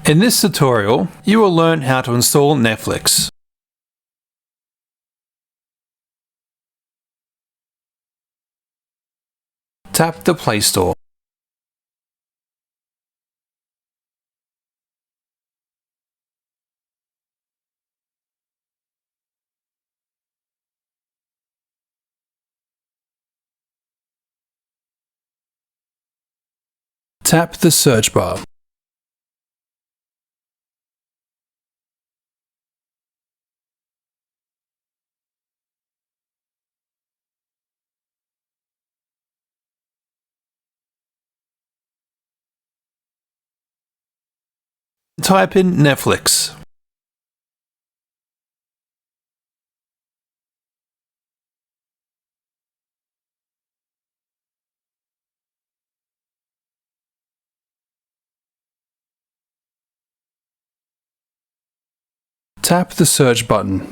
In this tutorial, you will learn how to install Netflix. Tap the Play Store. Tap the search bar. Type in Netflix. Tap the search button.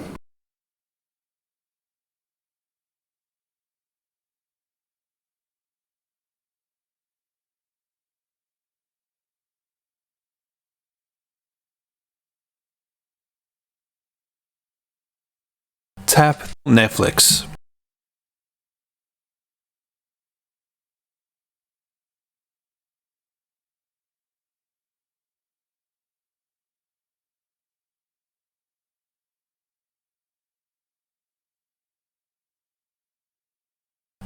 Tap Netflix.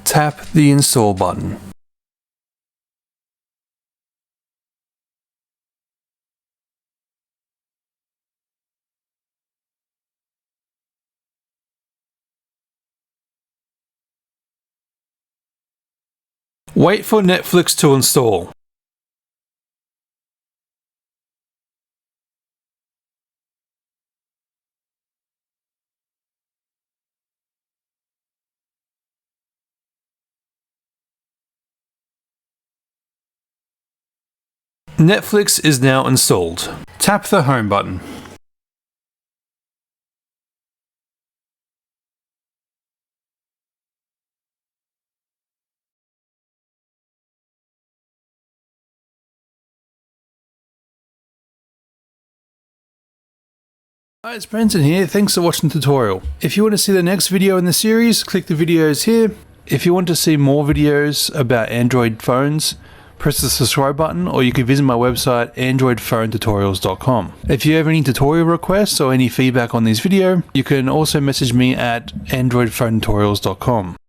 Tap the install button. Wait for Netflix to install. Netflix is now installed. Tap the home button. Hi, it's Brenton here. Thanks for watching the tutorial. If you want to see the next video in the series, click the videos here. If you want to see more videos about Android phones, press the subscribe button, or you can visit my website androidphonetutorials.com. If you have any tutorial requests or any feedback on this video, you can also message me at androidphonetutorials.com.